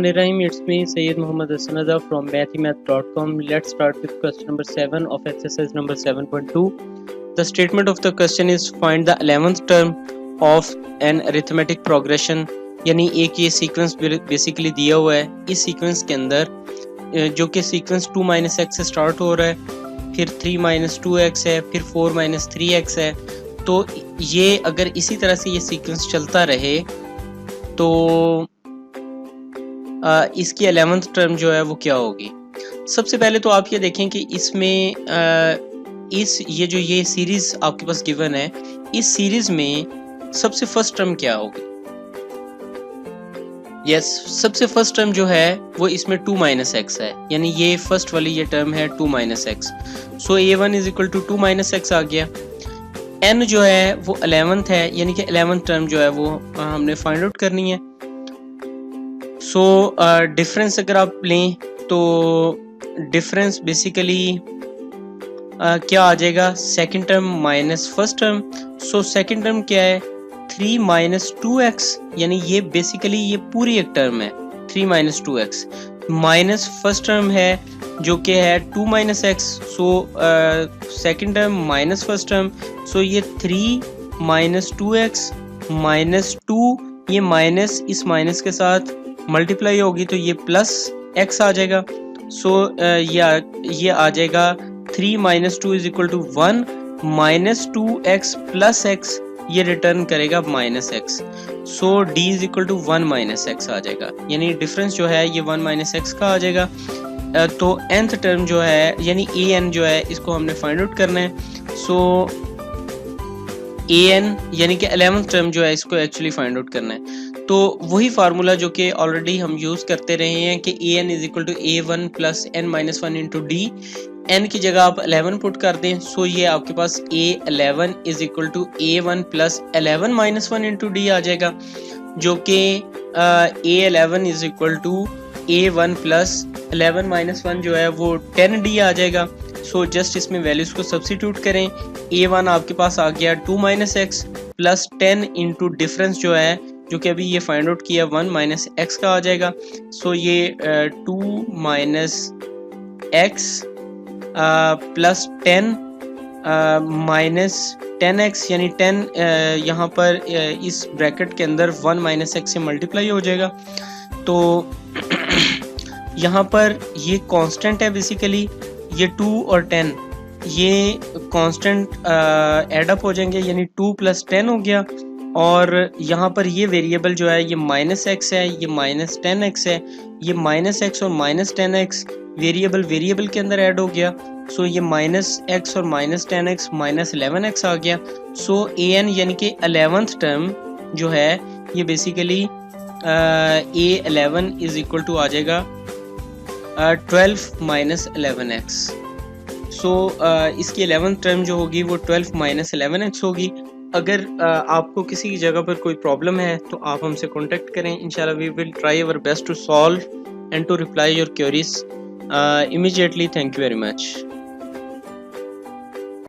Bismillahirrahmanirrahim. It's me Sayyid Muhammad Hassanada from mathemath.com. Let's start with question number 7 of exercise number 7.2. The statement of the question is find the 11th term of an arithmetic progression. यानी एक ये sequence basically दिया हुआ है. इस sequence के अंदर जो कि सीक्वेंस 2 - x से स्टार्ट हो रहा है, फिर 3 - 2x है, फिर 4 - 3x है. तो ये अगर इसी तरह से ये सीक्वेंस चलता रहे तो इसकी 11th टर्म जो है वो क्या होगी. सबसे पहले तो आप ये देखें कि इसमें ये सीरीज आपके पास गिवन है, इस सीरीज में सबसे फर्स्ट टर्म क्या होगी. सबसे फर्स्ट टर्म जो है वो इसमें 2 - x है, यानी ये फर्स्ट वाली ये टर्म है 2 - x. सो a1 = 2 - x आ गया. n जो है वो 11th है, यानी कि 11th टर्म जो है वो हमने फाइंड आउट करनी है. सो डिफरेंस अगर आप लें तो डिफरेंस बेसिकली क्या आ जाएगा, second term minus first term. सो सेकंड टर्म क्या है 3 - 2x, यानी ये बेसिकली ये पूरी एक टर्म है 3 - 2x माइनस फर्स्ट टर्म है जो कि है 2 - x. So second term minus first term. So ये 3 - 2x माइनस 2, ये माइनस इस माइनस के साथ मल्टीप्लाई होगी तो ये प्लस x आ जाएगा. सो ये आ जाएगा 3 - 2 = 1 माइनस 2x प्लस x, ये रिटर्न करेगा -x. सो d = 1 - x आ जाएगा, यानी डिफरेंस जो है ये 1 - x का आ जाएगा. तो nth टर्म जो है यानी an जो है इसको हमने फाइंड आउट करना है. सो an यानी कि 11th टर्म जो है इसको एक्चुअली फाइंड आउट करना है. तो वही फार्मूला जो कि ऑलरेडी हम यूज़ करते रहे हैं कि an = a1 + n - 1 × d. n की जगह आप 11 पुट कर दें. सो ये आपके पास a11 = a1 + 11 - 1 × d आ जाएगा, जो कि a11 = a1 + 11 - 1 जो है वो 10d आ जाएगा. सो जस्ट इसमें वैल्यूज़ को सब्स्टिट्यूट करें. a1 आपके पास आ गया 2 - x प्लस 10 इंटू डिफरेंस जो है जो कि अभी ये फाइंड आउट किया 1 - x का आ जाएगा. सो ये 2 - x प्लस 10 -10x, यानी 10 यहाँ पर इस ब्रैकेट के अंदर 1 - x से मल्टीप्लाई हो जाएगा. तो यहाँ पर ये कांस्टेंट है बेसिकली, ये 2 और 10 ये कांस्टेंट एडअप हो जाएंगे, यानी 2 + 10 हो गया. और यहाँ पर ये वेरिएबल जो है ये -x है, ये -10x है, ये -x और -10x वेरिएबल के अंदर ऐड हो गया. सो ये -x और -10x -11x आ गया. सो an यानी कि 11th टर्म जो है ये बेसिकली a11 = आ जाएगा 12 - 11x. सो इसकी 11th टर्म जो होगी वो 12 - 11x होगी. अगर आपको किसी की जगह पर कोई प्रॉब्लम है तो आप हमसे कांटेक्ट करें. इंशाल्लाह we will try our best to solve and to reply your queries immediately. Thank you very much.